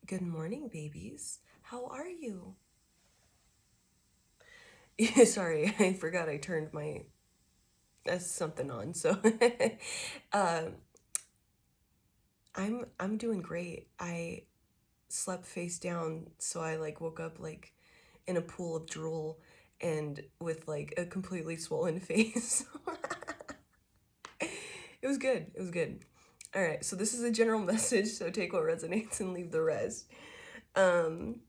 Good morning, babies. How are you? Sorry, I forgot I turned my something on. So uh, I'm doing great. I slept face down, so I like woke up like in a pool of drool and with like a completely swollen face. It was good. It was good. All right, so this is a general message, so take what resonates and leave the rest. Um,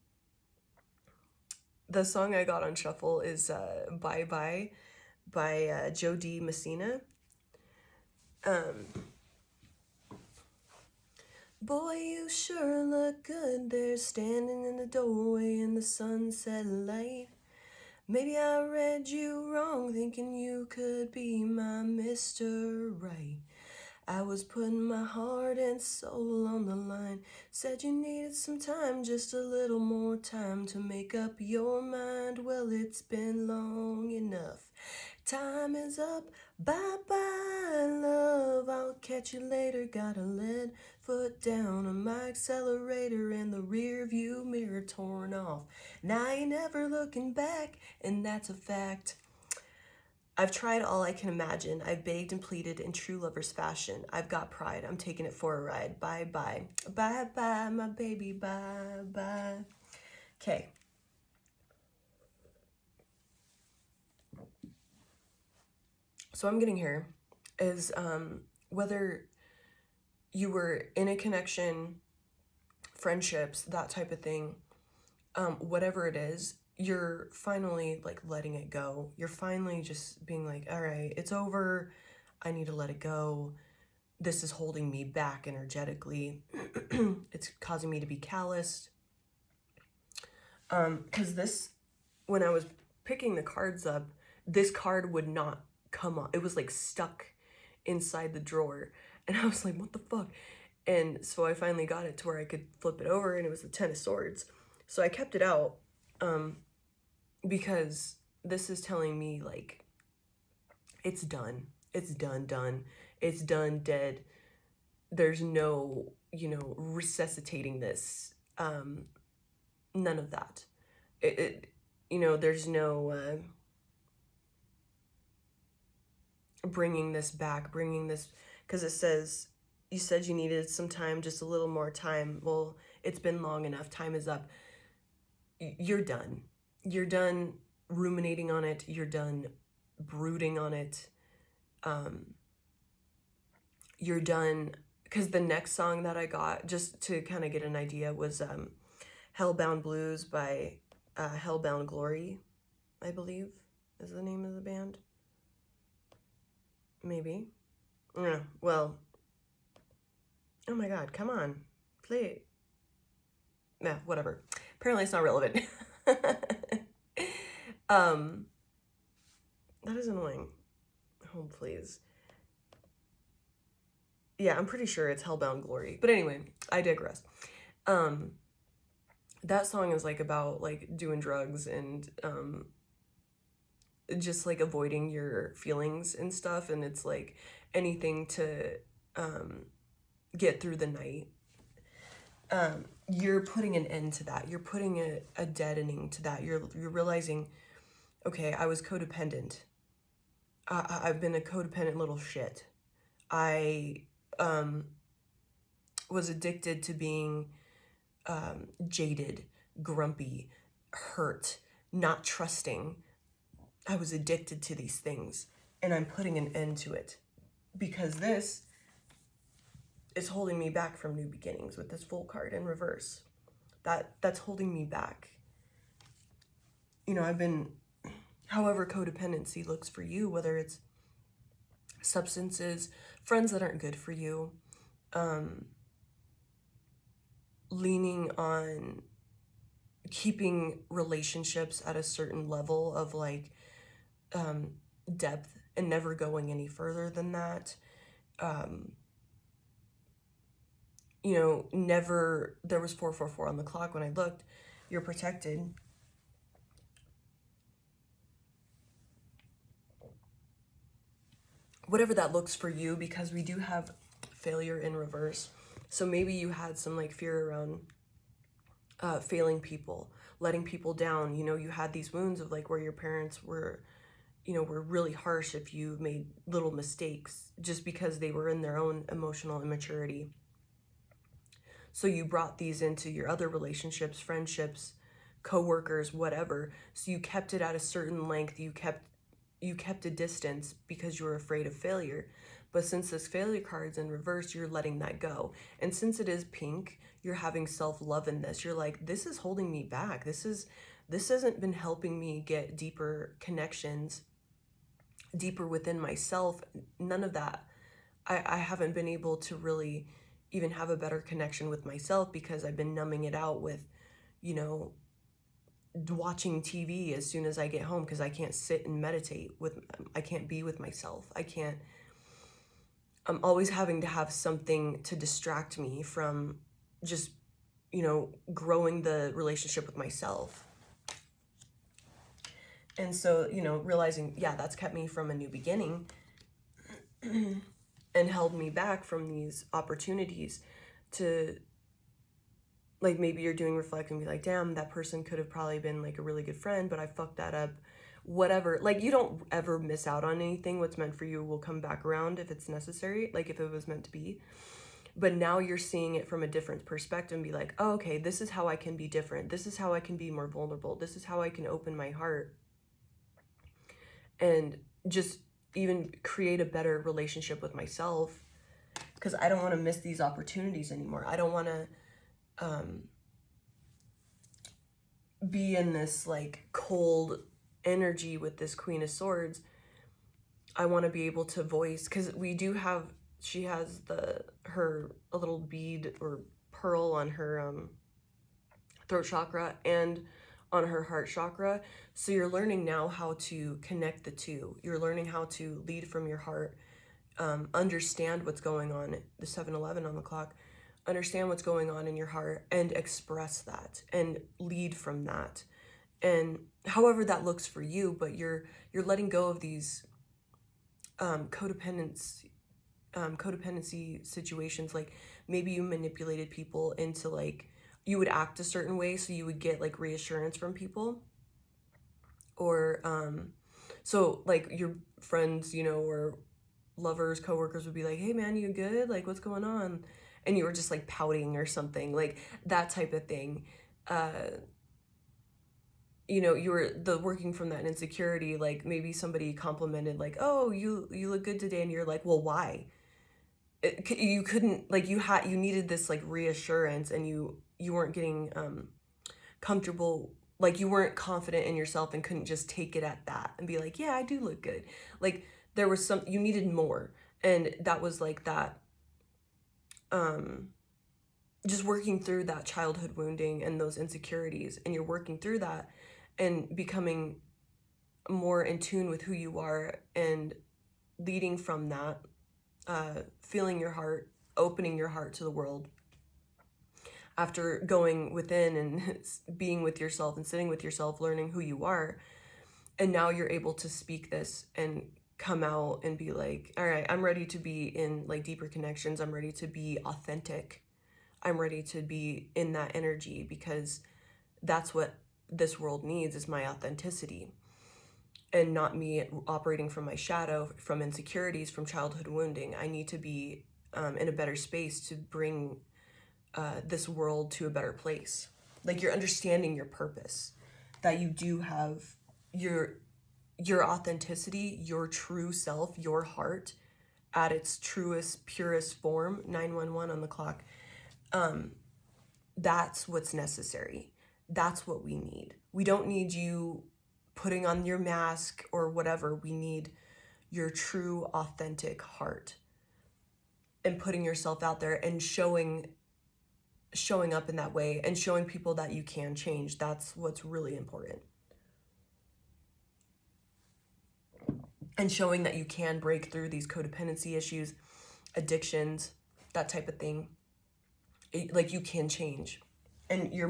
the song I got on shuffle is Bye Bye by Joe D. Messina. Um, Boy, you sure look good there standing in the doorway in the sunset light. Maybe I read you wrong, thinking you could be my Mr. Right. I was putting my heart and soul on the line. Said you needed some time, just a little more time to make up your mind. Well, it's been long enough. Time is up, bye bye, love. I'll catch you later. Got a lead foot down on my accelerator and the rear view mirror torn off. Now I ain't never looking back, and that's a fact. I've tried all I can imagine. I've begged and pleaded in true lover's fashion. I've got pride. I'm taking it for a ride. Bye bye. Bye bye, my baby. Bye bye. Okay. So I'm getting here is whether you were in a connection, friendships, that type of thing, whatever it is, you're finally like letting it go. You're finally just being like, all right, it's over. I need to let it go. This is holding me back energetically. It's causing me to be calloused. Because this, when I was picking the cards up, this card would not come on. It was like stuck inside the drawer. And I was like, what the fuck? And so I finally got it to where I could flip it over, and it was the Ten of Swords. So I kept it out because this is telling me like it's done. It's done. It's done, dead. There's no, resuscitating this. None of that. There's no bringing this back, because it says, you said you needed some time, just a little more time. Well, it's been long enough. Time is up. You're done. You're done ruminating on it. You're done brooding on it. You're done, because the next song that I got, just to kind of get an idea, was Hellbound Blues by Hellbound Glory, I believe is the name of the band. Maybe. Yeah, well, oh my god, come on. Play it. Nah, whatever. Apparently it's not relevant. That is annoying. Hold, please. Yeah, I'm pretty sure it's Hellbound Glory. But anyway, I digress. That song is like about like doing drugs and just like avoiding your feelings and stuff, and it's like anything to get through the night. You're putting an end to that. You're putting a deadening to that. You're realizing, okay, I was codependent. I've been a codependent little shit. I was addicted to being jaded, grumpy, hurt, not trusting. I was addicted to these things, and I'm putting an end to it because this is holding me back from new beginnings with this Fool card in reverse. That's holding me back. I've been, however codependency looks for you, whether it's substances, friends that aren't good for you, leaning on keeping relationships at a certain level of like depth and never going any further than that. Never, there was 444 on the clock when I looked. You're protected. Whatever that looks for you, because we do have failure in reverse. So maybe you had some like fear around failing people, letting people down. You know, you had these wounds of like where your parents were, you know, were really harsh if you made little mistakes just because they were in their own emotional immaturity. So you brought these into your other relationships, friendships, coworkers, whatever. So you kept it at a certain length. You kept a distance because you were afraid of failure. But since this failure card's in reverse, you're letting that go. And since it is pink, you're having self-love in this. You're like, this is holding me back. This hasn't been helping me get deeper connections, deeper within myself. None of that. I haven't been able to really even have a better connection with myself because I've been numbing it out with, you know, watching TV as soon as I get home because I can't sit and meditate I can't be with myself. I'm always having to have something to distract me from just, you know, growing the relationship with myself. And so, you know, realizing, yeah, that's kept me from a new beginning and held me back from these opportunities to, like, maybe you're doing reflect and be like, damn, that person could have probably been like a really good friend, but I fucked that up. Whatever. Like, you don't ever miss out on anything. What's meant for you will come back around if it's necessary, like if it was meant to be. But now you're seeing it from a different perspective and be like, oh, okay, this is how I can be different. This is how I can be more vulnerable. This is how I can open my heart and just even create a better relationship with myself, because I don't want to miss these opportunities anymore. I don't want to be in this like cold energy with this Queen of Swords. I want to be able to voice, because she has a little bead or pearl on her throat chakra and on her heart chakra. So you're learning now how to connect the two. You're learning how to lead from your heart, understand what's going on, the 7-11 on the clock, understand what's going on in your heart and express that and lead from that. And however that looks for you, but you're letting go of these codependency situations. Like maybe you manipulated people into like, you would act a certain way so you would get like reassurance from people, or so like your friends, you know, or lovers, coworkers would be like, hey man, you good? Like, what's going on? And you were just like pouting or something, like that type of thing. You know, you were working from that insecurity. Like maybe somebody complimented like, oh, you look good today, and you're like, well, why? You couldn't, like, you needed this like reassurance, and you weren't getting comfortable, like you weren't confident in yourself and couldn't just take it at that and be like, yeah, I do look good. Like there was you needed more. And that was like that, just working through that childhood wounding and those insecurities, and you're working through that and becoming more in tune with who you are and leading from that, feeling your heart, opening your heart to the world after going within and being with yourself and sitting with yourself, learning who you are. And now you're able to speak this and come out and be like, all right, I'm ready to be in like deeper connections. I'm ready to be authentic. I'm ready to be in that energy, because that's what this world needs, is my authenticity, and not me operating from my shadow, from insecurities, from childhood wounding. I need to be in a better space to bring this world to a better place. Like you're understanding your purpose, that you do have your authenticity, your true self, your heart at its truest, purest form. 911 on the clock. That's what's necessary. That's what we need. We don't need you putting on your mask or whatever. We need your true, authentic heart and putting yourself out there and showing up in that way and showing people that you can change. That's what's really important. And showing that you can break through these codependency issues, addictions, that type of thing. Like you can change, and you're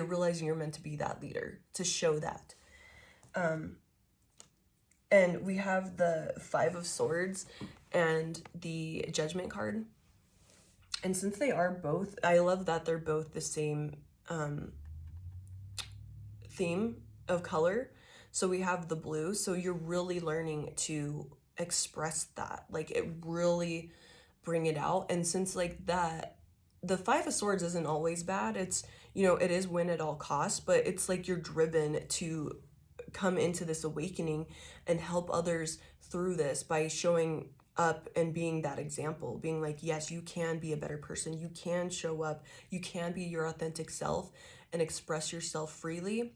realizing you're meant to be that leader, to show that. And we have the 5 of Swords and the Judgment card. And since they are both, I love that they're both the same theme of color. So we have the blue. So you're really learning to express that, like it really bring it out. And since like that, the Five of Swords isn't always bad. It's, you know, it is win at all costs, but it's like you're driven to come into this awakening and help others through this by showing up and being that example, being like, yes, you can be a better person, you can show up, you can be your authentic self and express yourself freely.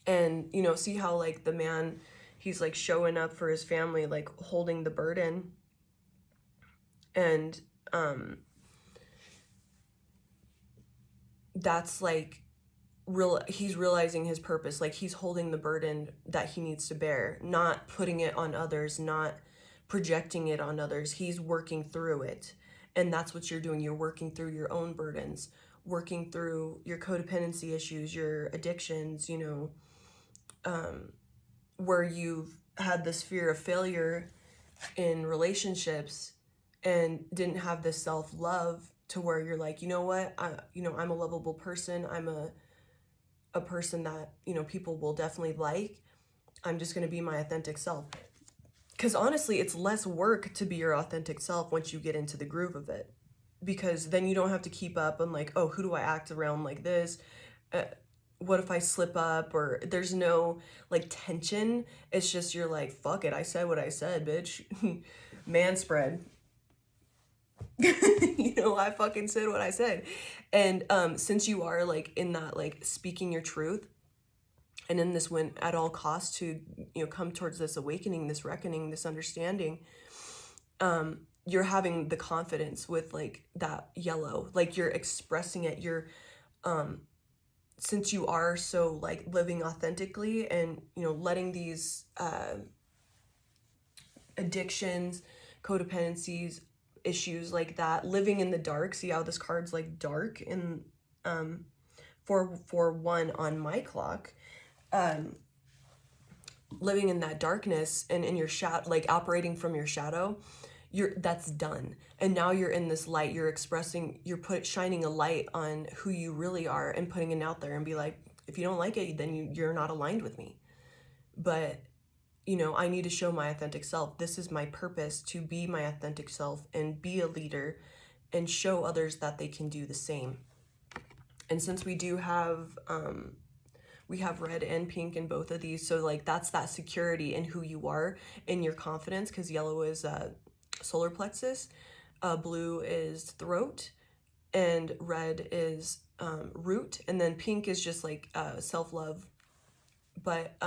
And, you know, see how like the man, he's like showing up for his family, like holding the burden. And that's like he's realizing his purpose, like he's holding the burden that he needs to bear, not putting it on others, not projecting it on others. He's working through it. And that's what you're doing. You're working through your own burdens, working through your codependency issues, your addictions, you know, where you've had this fear of failure in relationships and didn't have this self-love to where you're like, you know what, I'm a lovable person. I'm a person that, you know, people will definitely like. I'm just going to be my authentic self. Because honestly, it's less work to be your authentic self once you get into the groove of it. Because then you don't have to keep up on like, oh, who do I act around like this? What if I slip up? Or there's no like tension. It's just you're like, fuck it, I said what I said, bitch. Man spread. You know, I fucking said what I said. And since you are like in that like speaking your truth and in this win at all costs to, you know, come towards this awakening, this reckoning, this understanding, you're having the confidence with like that yellow, like you're expressing it. You're since you are so like living authentically and, you know, letting these addictions, codependencies, issues like that, living in the dark. See how this card's like dark in 441 on my clock, living in that darkness and in your shadow, like operating from your shadow, that's done. And now you're in this light, you're expressing, shining a light on who you really are and putting it out there and be like, if you don't like it, then you're not aligned with me. But you know, I need to show my authentic self. This is my purpose, to be my authentic self and be a leader and show others that they can do the same. And since we do have, we have red and pink in both of these. So like, that's that security in who you are, in your confidence, because yellow is solar plexus, blue is throat, and red is root. And then pink is just like self-love. But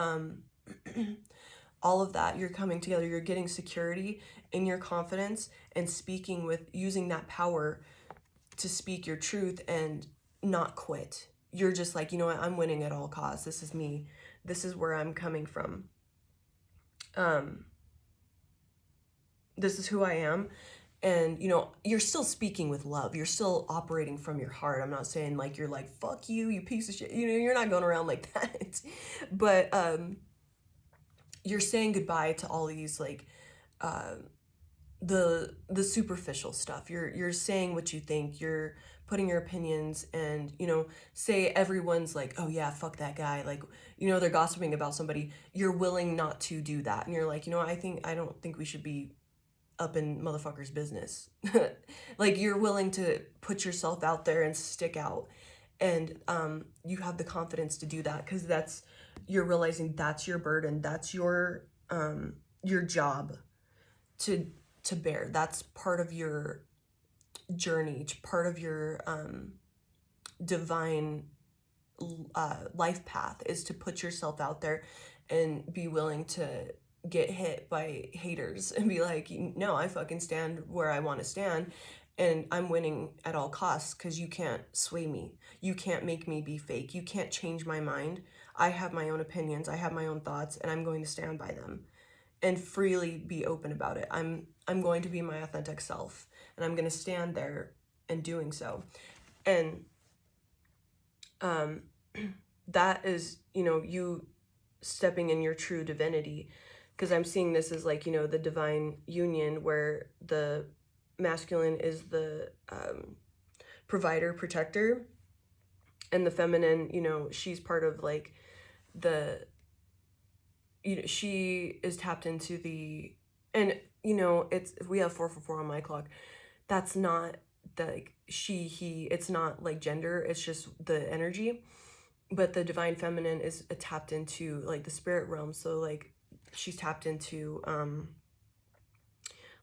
all of that, you're coming together, you're getting security in your confidence and speaking with, using that power to speak your truth and not quit. You're just like, you know what, I'm winning at all costs. This is me. This is where I'm coming from. This is who I am. And, you know, you're still speaking with love. You're still operating from your heart. I'm not saying like, you're like, fuck you, you piece of shit. You know, you're not going around like that. But, you're saying goodbye to all these like the superficial stuff. You're saying what you think, you're putting your opinions, and you know, say everyone's like, oh yeah, fuck that guy, like, you know, they're gossiping about somebody, you're willing not to do that, and you're like, you know, I don't think we should be up in motherfuckers' business. Like, you're willing to put yourself out there and stick out, and you have the confidence to do that because you're realizing that's your burden, that's your job to bear. That's part of your journey, part of your divine life path, is to put yourself out there and be willing to get hit by haters and be like, no, I fucking stand where I want to stand, and I'm winning at all costs because you can't sway me. You can't make me be fake. You can't change my mind. I have my own opinions. I have my own thoughts, and I'm going to stand by them and freely be open about it. I'm going to be my authentic self, and I'm going to stand there in doing so. And that is, you know, you stepping in your true divinity, because I'm seeing this as like, you know, the divine union where the masculine is the provider, protector, And the feminine, you know, she's part of like the, you know, she is tapped into the, and you know, it's, we have 444 on my clock. That's not the, like, she, he, it's not like gender, it's just the energy. But the divine feminine is tapped into like the spirit realm. So like she's tapped into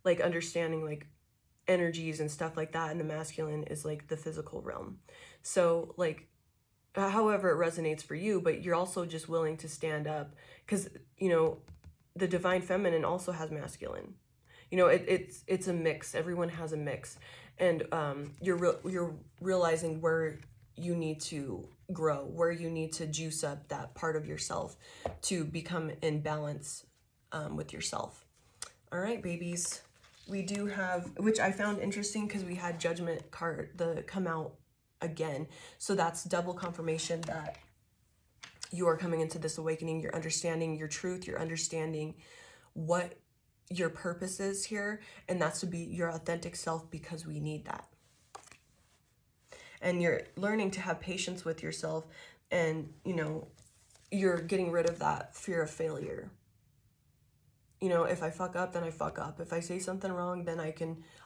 like understanding like energies and stuff like that, and the masculine is like the physical realm. So like however it resonates for you, but you're also just willing to stand up, because you know the divine feminine also has masculine. You know, it's a mix. Everyone has a mix, and you're realizing where you need to grow, where you need to juice up that part of yourself to become in balance with yourself. All right, babies. We do have, which I found interesting because we had Judgment card the come out again. So that's double confirmation that you are coming into this awakening. You're understanding your truth. You're understanding what your purpose is here, and that's to be your authentic self, because we need that. And you're learning to have patience with yourself, and you know, you're getting rid of that fear of failure. You know, if I fuck up, then I fuck up. If I say something wrong, then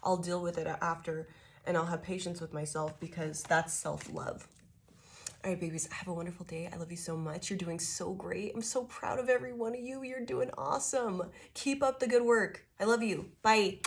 I'll deal with it after, and I'll have patience with myself, because that's self-love. All right, babies, have a wonderful day. I love you so much. You're doing so great. I'm so proud of every one of you. You're doing awesome. Keep up the good work. I love you. Bye.